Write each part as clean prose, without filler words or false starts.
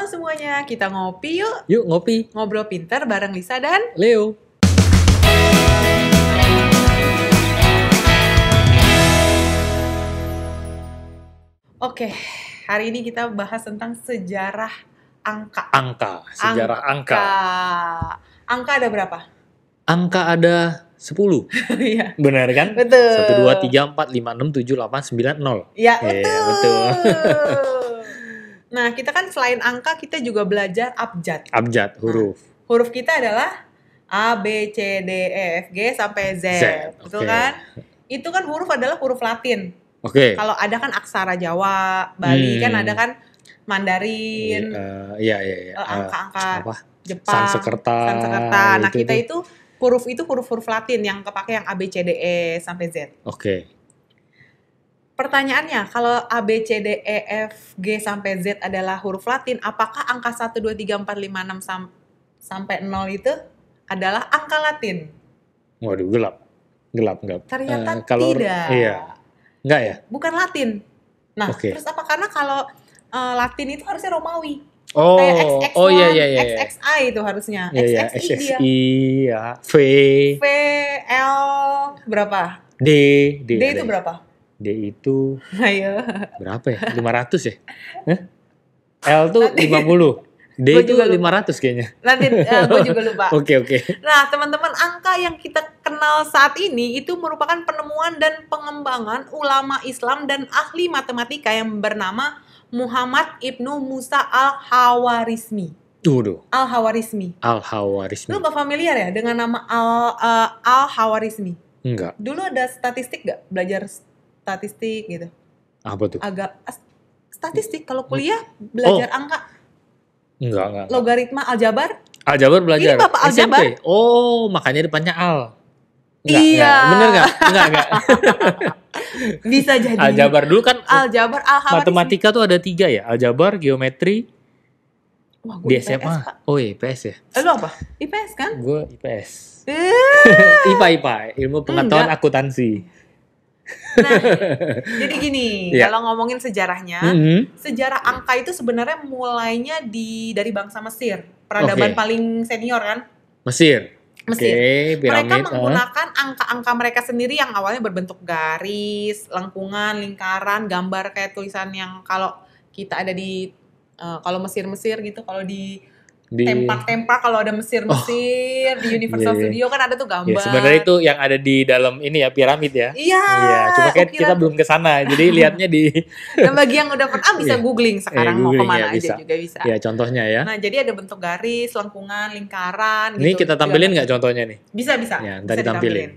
semuanya, kita ngopi yuk. Yuk ngopi. Ngobrol pintar bareng Lisa dan Leo. Oke, hari ini kita bahas tentang sejarah angka. Sejarah angka. Angka ada berapa? Angka ada 10. Iya. Benar kan? Betul. 1, 2, 3, 4, 5, 6, 7, 8, 9, 0. Ya, betul. Betul. Nah, kita kan selain angka, kita juga belajar abjad. Abjad, huruf. Nah, huruf kita adalah A, B, C, D, E, F, G, sampai Z. Betul okay. kan? Itu kan huruf adalah huruf Latin. Oke. Kalau ada kan aksara Jawa, Bali kan ada kan Mandarin. Iya. Angka-angka Apa? Jepang. Sanskerta. Nah, kita itu huruf-huruf Latin yang kepake yang A, B, C, D, E, sampai Z. Oke. Pertanyaannya, kalau A, B, C, D, E, F, G, sampai Z adalah huruf Latin, apakah angka 1, 2, 3, 4, 5, 6 sampai 0 itu adalah angka Latin? Waduh, gelap. Ternyata kalau, tidak. Iya. Enggak ya? Bukan Latin. Nah, terus apa? Karena kalau Latin itu harusnya Romawi. Oh, kayak XX1, iya. XXI itu harusnya. Iya, XXI dia. Ya. V, L, berapa? D itu berapa? D itu Ayo. berapa ya? 500 ya? L tuh 50. D itu 500 kayaknya. Nanti gue juga lupa. Oke. Nah, teman-teman, angka yang kita kenal saat ini itu merupakan penemuan dan pengembangan ulama Islam dan ahli matematika yang bernama Muhammad Ibnu Musa Al-Khawarizmi. Al-Khawarizmi. Lu gak familiar ya dengan nama Al-Khawarizmi? Enggak. Dulu ada statistik gak? Belajar statistik gitu. Apa tuh? Agak statistik kalau kuliah belajar angka. Enggak. Logaritma, aljabar. Aljabar belajar. Ini Bapak aljabar. SMP. Oh, makanya depannya al. Iya. Bener nggak? Enggak. Bisa jadi. Aljabar dulu kan. Aljabar, matematika tuh ada 3 ya. Aljabar, geometri. Wah, di SMA. Pak. Oh, IPS ya. Lu apa? IPS kan? Gue IPS. IPA, ilmu pengetahuan akuntansi. Nah, jadi gini, kalau ngomongin sejarahnya, sejarah angka itu sebenarnya mulainya dari bangsa Mesir. Peradaban paling senior kan? Mesir. Piramid, mereka menggunakan angka-angka mereka sendiri yang awalnya berbentuk garis, lengkungan, lingkaran, gambar kayak tulisan yang kalau kita ada di kalau Mesir gitu, kalau di tempat-tempat kalau ada Mesir di Universal Studio kan ada tuh gambar. Ya, sebenarnya itu yang ada di dalam ini ya, piramid ya. Iya. Cuma kita belum ke sana. Jadi lihatnya di Dan bagi yang udah pernah bisa googling sekarang mau kemana aja juga bisa. Ya, contohnya ya. Nah, jadi ada bentuk garis, lengkungan, lingkaran ini gitu. Kita tampilin nggak contohnya nih? Bisa. Ya, ntar ditampilin.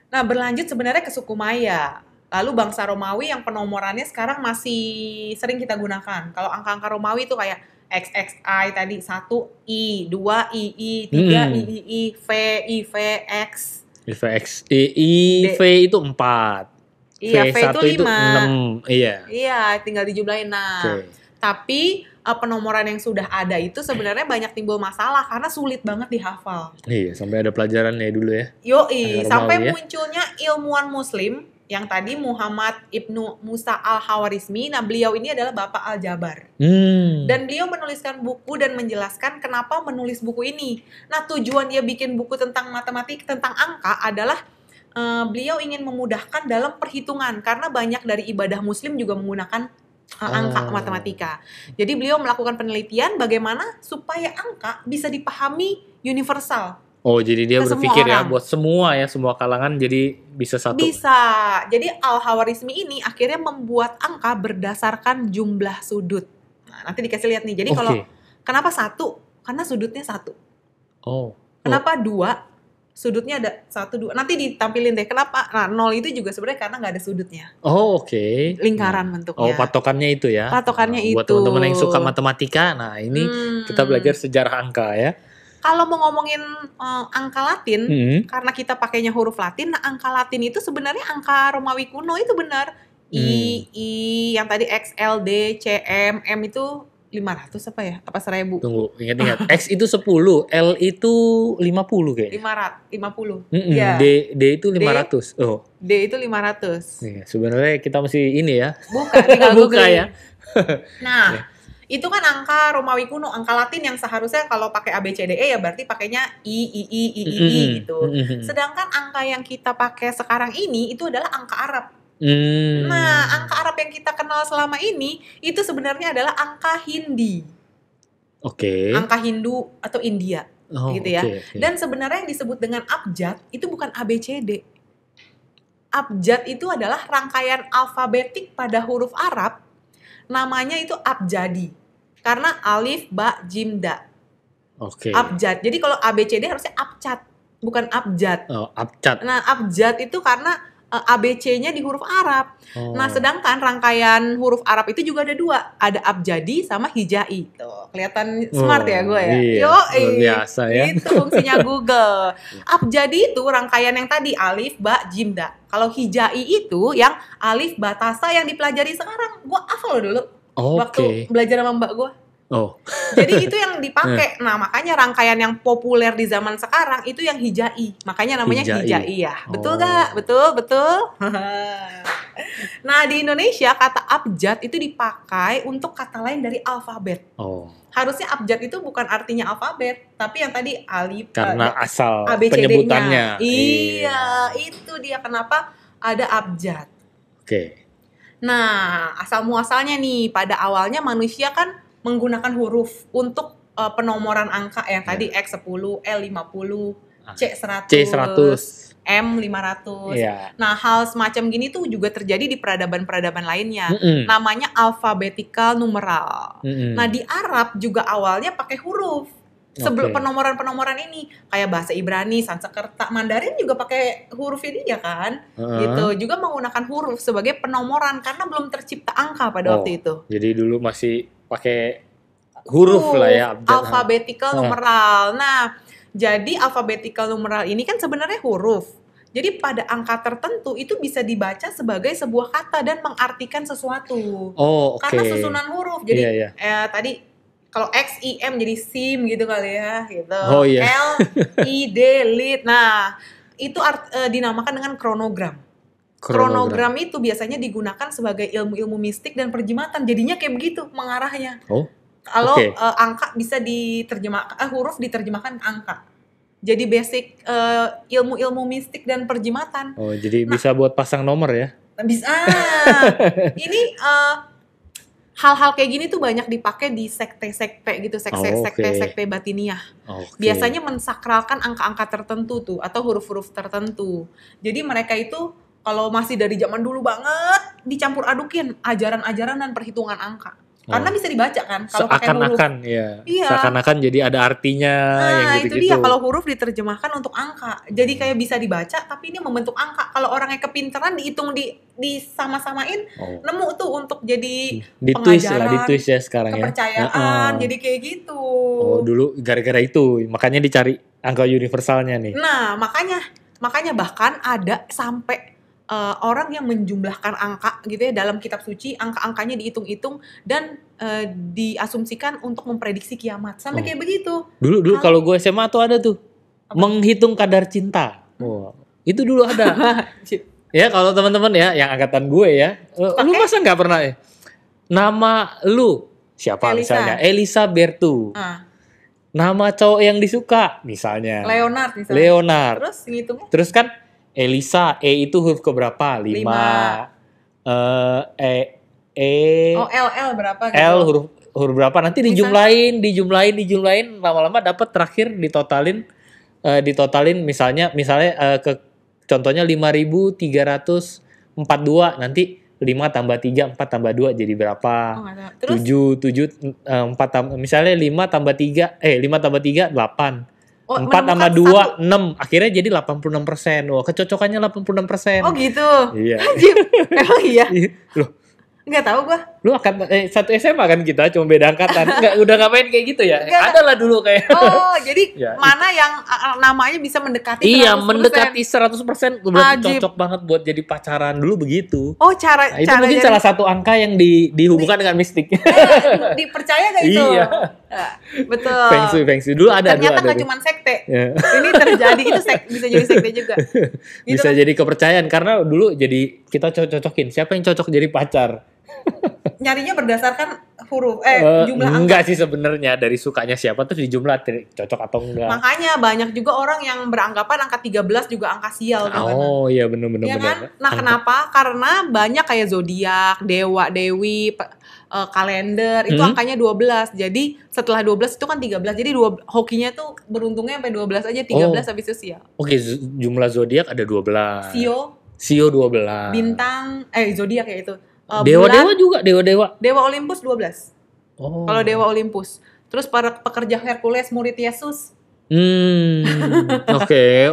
Nah, berlanjut sebenarnya ke suku Maya. Lalu bangsa Romawi yang penomorannya sekarang masih sering kita gunakan. Kalau angka-angka Romawi itu kayak XXI tadi 1 I, 2 II, 3 III, V, IV, X. V itu 4. Iya, V itu 6. Iya, tinggal dijumlahin. Nah, tapi penomoran yang sudah ada itu sebenarnya banyak timbul masalah karena sulit banget dihafal. Iya, sampai ada pelajarannya dulu ya. Sampai munculnya ilmuwan muslim yang tadi Muhammad Ibnu Musa Al-Khawarizmi. Nah, beliau ini adalah Bapak Aljabar. Dan beliau menuliskan buku dan menjelaskan kenapa menulis buku ini. Nah, tujuan dia bikin buku tentang matematik, tentang angka adalah beliau ingin memudahkan dalam perhitungan. Karena banyak dari ibadah muslim juga menggunakan angka matematika. Jadi beliau melakukan penelitian bagaimana supaya angka bisa dipahami universal. Oh, jadi dia berpikir ya buat semua kalangan jadi bisa satu. Bisa. Jadi Al-Khawarizmi ini akhirnya membuat angka berdasarkan jumlah sudut. Nah, nanti dikasih lihat nih. Jadi kalau kenapa 1? Karena sudutnya 1. Kenapa 2? Sudutnya ada 1, 2. Nanti ditampilin deh kenapa. Nah, 0 itu juga sebenarnya karena nggak ada sudutnya. Lingkaran bentuknya. Patokannya itu ya. Patokannya itu. Buat teman-teman yang suka matematika, nah ini kita belajar sejarah angka ya. Kalau mau ngomongin angka Latin, karena kita pakainya huruf Latin, nah angka Latin itu sebenarnya angka Romawi kuno itu benar. I, yang tadi X, L, D, C, M itu 500 apa ya? Apa 1000? Tunggu, ingat. X itu 10, L itu 50 kayaknya. 50. D itu 500. D itu 500. Sebenarnya kita mesti ini ya. Tinggal buka ya. Nah, Itu kan angka Romawi kuno, angka Latin yang seharusnya kalau pakai ABCDE ya berarti pakainya I gitu. Sedangkan angka yang kita pakai sekarang ini itu adalah angka Arab. Nah, angka Arab yang kita kenal selama ini itu sebenarnya adalah angka Hindi. Angka Hindu atau India, gitu ya. Dan sebenarnya yang disebut dengan abjad itu bukan ABCD. Abjad itu adalah rangkaian alfabetik pada huruf Arab, namanya itu abjadi. Karena alif, ba, jim, da. Abjad. Jadi kalau ABCD harusnya abcad, bukan abjad. Abcad. Nah, abjad itu karena ABC-nya di huruf Arab. Nah, sedangkan rangkaian huruf Arab itu juga ada 2. Ada abjadi sama hijai. Tuh, kelihatan smart ya gue ya? Iya, luar biasa ya. Itu fungsinya Google. Abjadi itu rangkaian yang tadi, alif, ba, jim, da. Kalau hijai itu yang alif, ba, ta, sa yang dipelajari sekarang. Gue hafal dulu. Waktu belajar sama mbak gue. Jadi itu yang dipakai. Nah, makanya rangkaian yang populer di zaman sekarang itu yang hijai. Makanya namanya hijai ya. Betul gak? Betul. Nah, di Indonesia kata abjad itu dipakai untuk kata lain dari alfabet. Harusnya abjad itu bukan artinya alfabet, tapi yang tadi alif. Karena asal penyebutannya. Iya, itu dia kenapa ada abjad. Nah, asal muasalnya nih, pada awalnya manusia kan menggunakan huruf untuk penomoran angka yang tadi X10, L50, C100, M500. Nah, hal semacam gini tuh juga terjadi di peradaban-peradaban lainnya. Namanya alphabetical numeral. Nah, di Arab juga awalnya pakai huruf. Sebelum penomoran-penomoran ini kayak bahasa Ibrani, Sanskerta, Mandarin juga pakai huruf ini ya kan, gitu. Juga menggunakan huruf sebagai penomoran karena belum tercipta angka pada waktu itu. Jadi dulu masih pakai huruf lah ya. Alphabetical numeral. Nah, jadi alphabetical numeral ini kan sebenarnya huruf. Jadi pada angka tertentu itu bisa dibaca sebagai sebuah kata dan mengartikan sesuatu. Karena susunan huruf. Jadi tadi kalau X, I, M jadi SIM gitu kali ya, gitu. L, I, D, lit. Nah, itu dinamakan dengan kronogram. Kronogram itu biasanya digunakan sebagai ilmu-ilmu mistik dan perjimatan. Jadinya kayak begitu mengarahnya. Kalau angka bisa diterjemahkan, huruf diterjemahkan ke angka. Jadi basic ilmu-ilmu mistik dan perjimatan. Jadi bisa buat pasang nomor ya? Bisa. Ini hal-hal kayak gini tuh banyak dipakai di sekte-sekte gitu, sekte batiniah. Biasanya mensakralkan angka-angka tertentu tuh atau huruf-huruf tertentu. Jadi mereka itu kalau masih dari zaman dulu banget dicampur adukin ajaran-ajaran dan perhitungan angka. Karena bisa dibaca kan kalau pakai huruf. Seakan-akan jadi ada artinya yang gitu-gitu. Itu dia kalau huruf diterjemahkan untuk angka. Jadi kayak bisa dibaca tapi ini membentuk angka. Kalau orangnya kepinteran dihitung disama-samain nemu tuh untuk jadi pengajaran, ditulis ya sekarang kepercayaan. Jadi kayak gitu. Dulu gara-gara itu makanya dicari angka universalnya nih. Nah, makanya bahkan ada sampai orang yang menjumlahkan angka gitu ya dalam kitab suci, angka-angkanya dihitung-hitung dan diasumsikan untuk memprediksi kiamat. Sampai kayak begitu. Dulu kalau gue SMA tuh ada tuh menghitung kadar cinta. Itu dulu ada. Ya kalau teman-teman ya yang angkatan gue ya, lu masa nggak pernah ya? Nama lu siapa misalnya? Elisa Bertu. Nama cowok yang disuka misalnya Leonard. Terus ngitungnya? Terus kan Elisa, E itu huruf keberapa? 5. L berapa gitu? L huruf berapa? Nanti dijumlahin, lama-lama dapat terakhir ditotalin misalnya ke contohnya 5.342, nanti 5 tambah 3, 4 tambah 2 jadi berapa? 7, 4 misalnya 5 tambah 3, 8. 4 tambah 2, 6. Akhirnya jadi 86%. Kecocokannya 86%. Oh gitu? Iya. Emang iya? Loh. Nggak tahu gua. Lu satu SMA kan kita, cuma beda angkatan. Udah nggak main kayak gitu ya? Ada lah dulu kayak. Jadi mana yang namanya bisa mendekati 100%? Iya, mendekati 100%. Berarti cocok banget buat jadi pacaran dulu begitu. Cara itu mungkin salah satu angka yang dihubungkan dengan mistik. Dipercaya nggak itu? Iya. Betul. Feng Shui dulu ada. Ternyata nggak cuma sekte. Ini terjadi itu bisa jadi sekte juga. Bisa jadi kepercayaan karena dulu jadi kita cocokin siapa yang cocok jadi pacar. Nyarinya berdasarkan huruf jumlah angka. Enggak sih sebenarnya, dari sukanya siapa terus dijumlah cocok atau enggak. Makanya banyak juga orang yang beranggapan angka 13 juga angka sial. Oh iya benar. Ya kan? Nah kenapa? Karena banyak kayak zodiak, dewa, dewi, kalender itu angkanya 12. Jadi setelah 12 itu kan 13. Jadi hokinya tuh beruntungnya sampai 12 aja, 13 habis itu sial. Oke, jumlah zodiak ada 12. Sio 12. Bintang zodiak ya itu. Dewa-dewa juga, dewa-dewa. Dewa Olympus 12. Oh. Kalau Dewa Olympus. Terus para pekerja Hercules murid Yesus. Oke.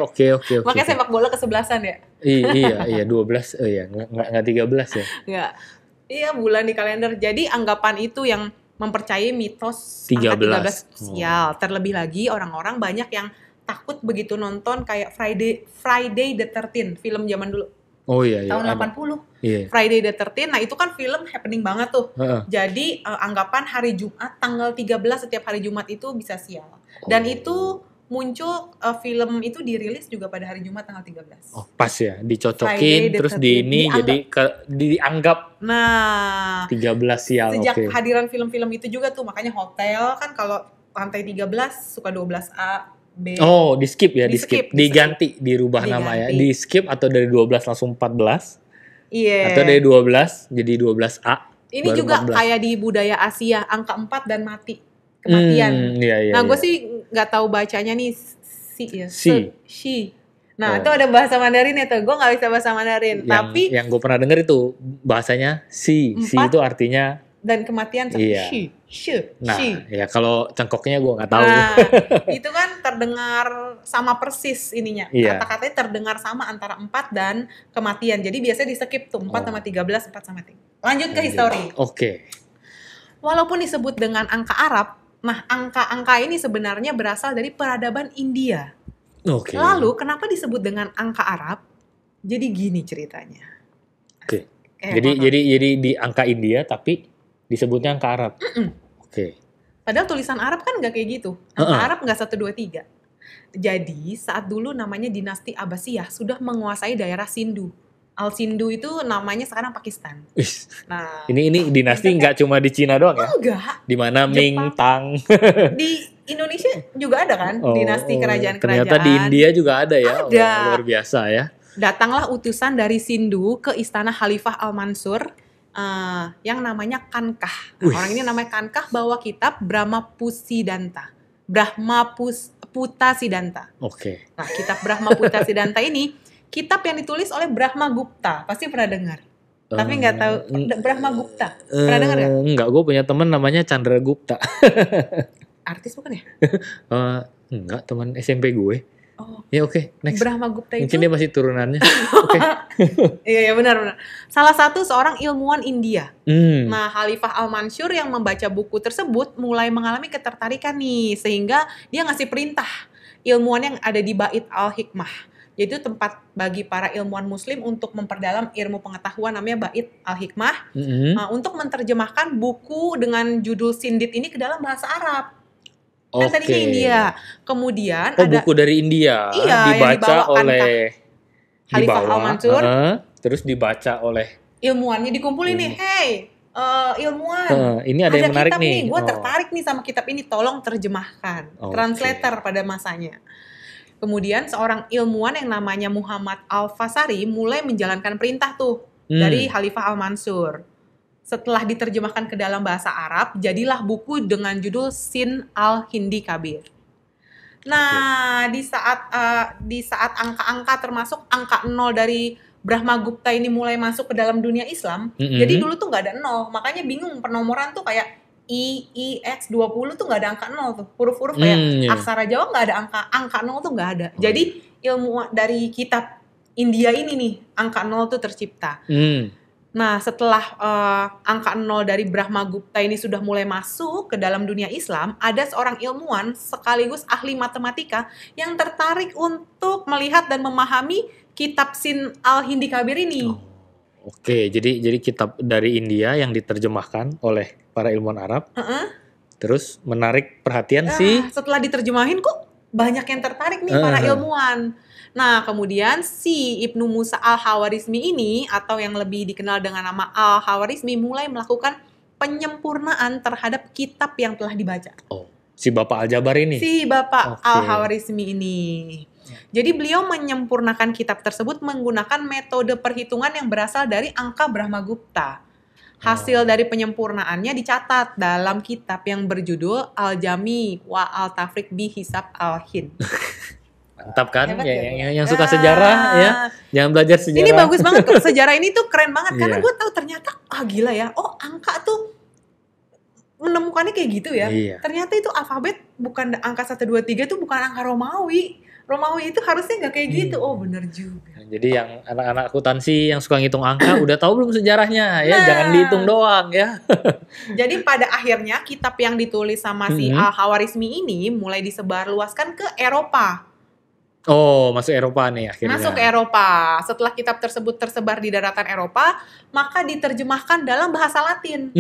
Makanya sepak bola kesebelasan ya. Iya 12. Enggak 13 ya. Enggak. Iya, bulan di kalender. Jadi anggapan itu yang mempercayai mitos 13. Angka 13 sial. Terlebih lagi orang-orang banyak yang takut begitu nonton kayak Friday the 13th, film zaman dulu. Oh iya. Tahun 80. Iya. Friday the 13th. Nah, itu kan film happening banget tuh. Jadi anggapan hari Jumat tanggal 13 setiap hari Jumat itu bisa sial. Dan itu muncul film itu dirilis juga pada hari Jumat tanggal 13. Oh, pas ya, dicocokin terus dianggap. Nah, 13 sial. Sejak hadiran film-film itu juga tuh, makanya hotel kan kalau lantai 13 suka 12A. B. Oh, di skip ya, diganti, dirubah nama ya. Di skip atau dari 12 langsung 14. Iya. Atau dari 12 jadi 12A. Ini juga 14. Kayak di budaya Asia, angka 4 dan kematian. Iya, nah, gue sih nggak tahu bacanya nih Si. Nah, itu ada bahasa Mandarin ya tuh. Gue nggak bisa bahasa Mandarin. Tapi yang gue pernah denger itu bahasanya Si itu artinya dan kematian shi. Nah, ya kalau cengkoknya gue nggak tahu. Nah, itu kan terdengar sama persis ininya. Iya. Kata-katanya terdengar sama antara 4 dan kematian. Jadi biasanya di skip tuh 4 sama 13, 4 sama 3. Lanjut ke histori. Oke. Walaupun disebut dengan angka Arab, nah angka-angka ini sebenarnya berasal dari peradaban India. Oke. Lalu kenapa disebut dengan angka Arab? Jadi gini ceritanya. Oke. Jadi di angka India tapi disebutnya angka Arab. Oke. Padahal tulisan Arab kan nggak kayak gitu. Angka Arab nggak 1, 2, 3. Jadi saat dulu namanya dinasti Abbasiyah sudah menguasai daerah Sindu. Al-Sindu itu namanya sekarang Pakistan. Nah, ini dinasti nggak cuma di Cina doang ya? Enggak. Di mana Ming, Tang. Di Indonesia juga ada kan dinasti kerajaan-kerajaan. Ternyata di India juga ada ya. Ada. Luar biasa ya. Datanglah utusan dari Sindu ke istana Khalifah Al-Mansur yang namanya Kankah. Nah, orang ini namanya Kankah bawa kitab Brahmapusidanta. Oke. Nah, kitab Brahmapusidanta ini kitab yang ditulis oleh Brahmagupta. Pasti pernah dengar. Tapi nggak tahu Brahmagupta. Pernah dengar nggak? Enggak, gue punya teman namanya Chandra Gupta. Artis bukan ya? Enggak, teman SMP gue. Oh. Ya oke, next. Brahmagupta itu. Mungkin dia masih turunannya. Oke. Iya benar. Salah satu seorang ilmuwan India. Nah, Khalifah Al-Mansur yang membaca buku tersebut mulai mengalami ketertarikan nih, sehingga dia ngasih perintah ilmuwan yang ada di Bait Al-Hikmah. Yaitu tempat bagi para ilmuwan muslim untuk memperdalam ilmu pengetahuan, namanya Bait Al-Hikmah. Untuk menerjemahkan buku dengan judul Sindit ini ke dalam bahasa Arab. Kan tadinya India. Kemudian ada buku dari India. Iya, dibaca oleh Khalifah Al-Mansur. Terus dibaca oleh ilmuwannya, dikumpulin nih. Hey, ilmuwan. Ini ada yang menarik kitab nih. Gue tertarik nih sama kitab ini. Tolong terjemahkan. Translator pada masanya. Kemudian seorang ilmuwan yang namanya Muhammad Al-Fasari mulai menjalankan perintah tuh dari Khalifah Al-Mansur. Setelah diterjemahkan ke dalam bahasa Arab, jadilah buku dengan judul Sin Al-Hindi Kabir. Nah, di saat angka-angka termasuk angka 0 dari Brahmagupta ini mulai masuk ke dalam dunia Islam, jadi dulu tuh nggak ada 0, makanya bingung penomoran tuh kayak I, X, 20 tuh nggak ada angka 0 tuh. Huruf-huruf kayak aksara Jawa nggak ada angka 0 tuh nggak ada. Jadi ilmu dari kitab India ini nih, angka 0 tuh tercipta. Nah, setelah angka 0 dari Brahmagupta ini sudah mulai masuk ke dalam dunia Islam, ada seorang ilmuwan sekaligus ahli matematika yang tertarik untuk melihat dan memahami kitab Sin Al-Hindi Kabir ini. Oke, jadi kitab dari India yang diterjemahkan oleh para ilmuwan Arab. Terus menarik perhatian sih. Setelah diterjemahin kok banyak yang tertarik nih para ilmuwan. Nah, kemudian si Ibnu Musa Al-Khawarizmi ini, atau yang lebih dikenal dengan nama Al-Khawarizmi, mulai melakukan penyempurnaan terhadap kitab yang telah dibaca. Oh, si Bapak Al-Jabar ini? Si Bapak Al-Khawarizmi ini. Jadi beliau menyempurnakan kitab tersebut menggunakan metode perhitungan yang berasal dari angka Brahmagupta. Hasil dari penyempurnaannya dicatat dalam kitab yang berjudul Al-Jami wa Al-Tafriq bi Hisab Al-Hin. Mantap kan? Yang suka sejarah ya, jangan belajar sejarah. Ini bagus banget tuh, sejarah ini tuh keren banget karena gue tahu ternyata gila ya. Oh, angka tuh menemukannya kayak gitu ya. Ternyata itu alfabet bukan angka 1 2 3 itu bukan angka Romawi. Romawi itu harusnya nggak kayak gitu. Oh, bener juga. Jadi yang anak-anak akuntansi yang suka ngitung angka udah tahu belum sejarahnya ya, jangan dihitung doang ya. Jadi pada akhirnya kitab yang ditulis sama si Al-Khawarizmi ini mulai disebarluaskan ke Eropa. Oh, masuk Eropa nih akhirnya. Masuk ke Eropa. Setelah kitab tersebut tersebar di daratan Eropa, maka diterjemahkan dalam bahasa Latin.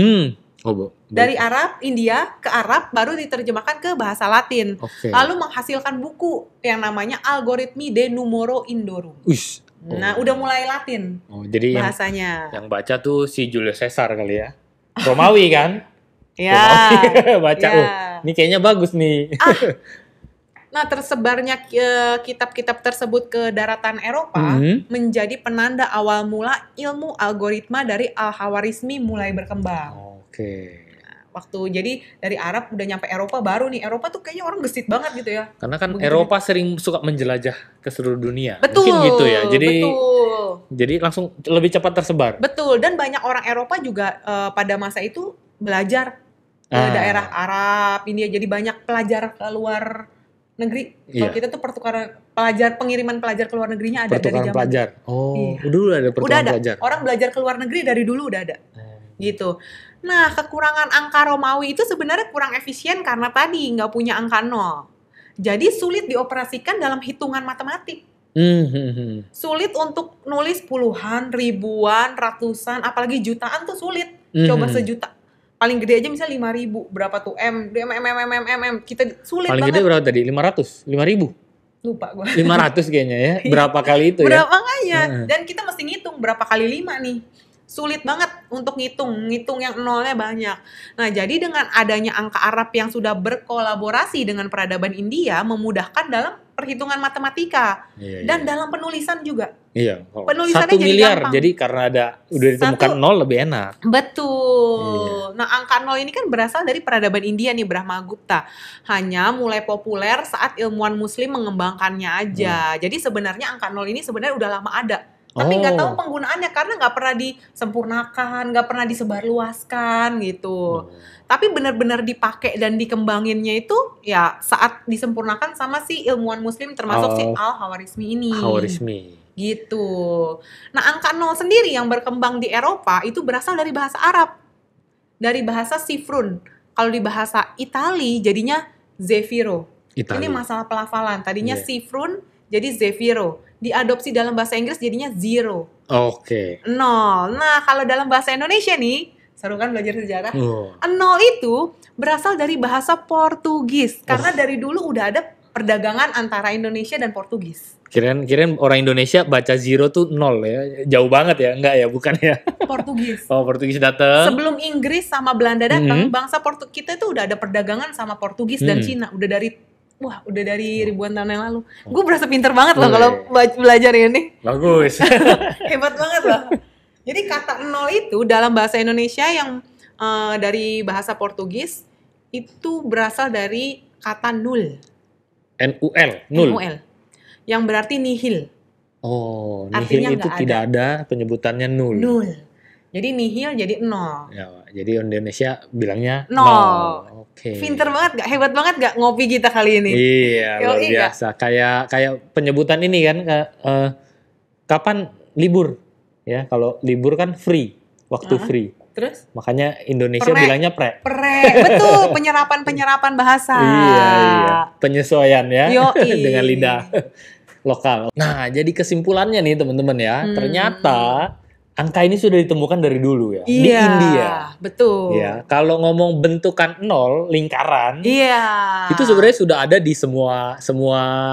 Dari Arab, India ke Arab, baru diterjemahkan ke bahasa Latin. Lalu menghasilkan buku yang namanya Algoritmi de Numero Indorum. Nah, udah mulai Latin jadi bahasanya. Yang baca tuh si Julius Caesar kali ya. Romawi kan? Baca, ini kayaknya bagus nih. Nah, tersebarnya kitab-kitab tersebut ke daratan Eropa menjadi penanda awal mula ilmu algoritma dari Al-Khawarizmi mulai berkembang. Jadi dari Arab udah nyampe Eropa, baru nih Eropa tuh kayaknya orang gesit banget gitu ya. Karena kan Eropa sering suka menjelajah ke seluruh dunia. Betul. Mungkin gitu ya. Jadi langsung lebih cepat tersebar. Betul, dan banyak orang Eropa juga pada masa itu belajar ke daerah Arab, India. Jadi banyak pelajar ke luar negeri. Kalau kita tuh pengiriman pelajar ke luar negerinya ada dari zaman pelajar. Dulu ada pertukaran pelajar. Orang belajar ke luar negeri dari dulu udah ada. Gitu. Nah, kekurangan angka Romawi itu sebenarnya kurang efisien karena tadi nggak punya angka 0. Jadi sulit dioperasikan dalam hitungan matematik. Sulit untuk nulis puluhan, ribuan, ratusan, apalagi jutaan tuh sulit. Coba sejuta. Paling gede aja misalnya 5.000, berapa tuh kita sulit paling banget. Paling gede berapa tadi? 500? 5.000? Lupa gue. 500 kayaknya ya. Berapa kali itu ya? Berapa makanya. Dan kita mesti ngitung berapa kali 5 nih. Sulit banget untuk ngitung yang nolnya banyak. Nah, jadi dengan adanya angka Arab yang sudah berkolaborasi dengan peradaban India memudahkan dalam perhitungan matematika dan dalam penulisan juga. Penulisannya 1 miliar, jadi karena udah ditemukan 0 lebih enak. Betul. Nah, angka 0 ini kan berasal dari peradaban India nih, Brahmagupta. Hanya mulai populer saat ilmuwan Muslim mengembangkannya aja. Jadi sebenarnya angka 0 ini sebenarnya udah lama ada. Tapi nggak tahu penggunaannya karena nggak pernah disempurnakan, nggak pernah disebarluaskan gitu. Tapi benar-benar dipakai dan dikembanginnya itu ya saat disempurnakan sama si ilmuwan Muslim termasuk si Al-Khawarizmi ini. Gitu. Nah, angka 0 sendiri yang berkembang di Eropa itu berasal dari bahasa Arab. Dari bahasa Sifrun. Kalau di bahasa Itali jadinya Zefiro. Ini masalah pelafalan. Tadinya Sifrun jadi Zefiro. Diadopsi dalam bahasa Inggris jadinya 0. 0. Nah, kalau dalam bahasa Indonesia nih, seru kan belajar sejarah? 0 itu berasal dari bahasa Portugis. Karena dari dulu udah ada perdagangan antara Indonesia dan Portugis. Kirain orang Indonesia baca 0 tuh 0 ya. Jauh banget ya? Enggak ya? Bukan ya? Portugis. Portugis datang. Sebelum Inggris sama Belanda datang, bangsa kita itu udah ada perdagangan sama Portugis dan Cina. Udah dari ribuan tahun yang lalu. Gue berasa pinter banget loh kalau belajar ini. Bagus. Hebat banget loh. Jadi kata 0 itu dalam bahasa Indonesia yang dari bahasa Portugis itu berasal dari kata nul. N-U-L. Nul. Yang berarti nihil. Nihil artinya itu tidak ada penyebutannya nul. Jadi nihil jadi 0. Ya, jadi Indonesia bilangnya 0. Pinter banget gak? Hebat banget gak ngopi kita kali ini? Iya, luar biasa. Kayak penyebutan ini kan, kapan libur? Ya, kalau libur kan free, waktu free. Terus? Makanya Indonesia bilangnya pre. Betul, penyerapan bahasa. Iya. Penyesuaian ya dengan lidah lokal. Nah, jadi kesimpulannya nih teman-teman ya, ternyata angka ini sudah ditemukan dari dulu ya, di Iya, India. betul. Ya, kalau ngomong bentukan 0, lingkaran, Iya. itu sebenarnya sudah ada di semua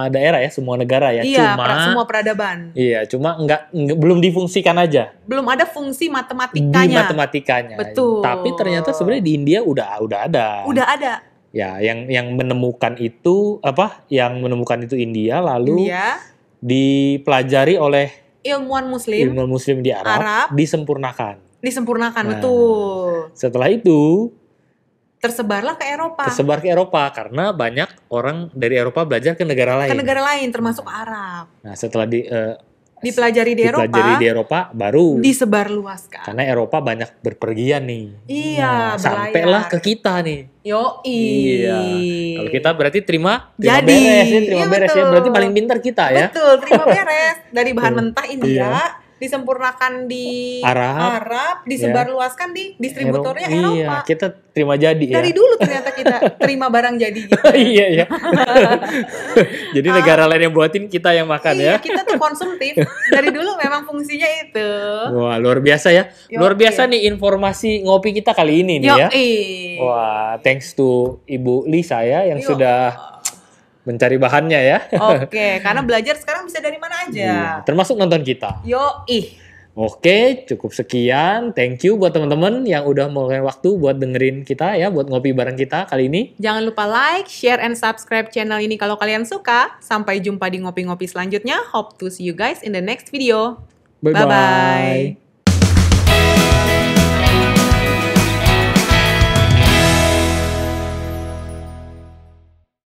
daerah ya, semua negara ya. Iya, Cuma semua peradaban. iya, cuma belum difungsikan aja Belum ada fungsi di matematikanya. matematikanya. Betul. Tapi ternyata sebenarnya di India udah ada. Udah ada. Ya, yang menemukan itu Yang menemukan itu India, lalu India, dipelajari oleh ilmuwan ilmuwan Muslim di Arab, disempurnakan. disempurnakan, Nah, betul. Setelah itu Tersebarlah ke Eropa. tersebar ke Eropa karena banyak orang dari Eropa belajar ke negara lain. Ke negara lain, termasuk Arab. Nah, setelah Dipelajari di Eropa baru disebarluaskan. karena Eropa banyak berpergian nih. Iya, sampailah ke kita nih. Yoi. Iya. Kalau kita berarti terima Jadi, beres ya, terima iya, beres ya. betul. Berarti paling pintar kita ya. Betul, terima beres. Dari bahan mentah India, Iya. disempurnakan di Arab, disebarluaskan di distributornya Eropa. Iya, kita terima jadi ya. Dari dulu ternyata kita terima barang jadi gitu. Iya ya. Jadi negara lain yang buatin, kita yang makan Iya, ya. kita tuh konsumtif. Dari dulu memang fungsinya itu. Wah, luar biasa ya. Luar biasa nih informasi ngopi kita kali ini nih ya. Wah, thanks to Ibu Lisa ya yang sudah mencari bahannya ya. Oke, karena belajar sekarang bisa dari mana aja. Iya, termasuk nonton kita. Yoi. Oke, cukup sekian. Thank you buat teman-teman yang udah meluangkan waktu buat dengerin kita ya, buat ngopi bareng kita kali ini. Jangan lupa like, share, and subscribe channel ini kalau kalian suka. Sampai jumpa di ngopi-ngopi selanjutnya. Hope to see you guys in the next video. Bye-bye. Bye-bye.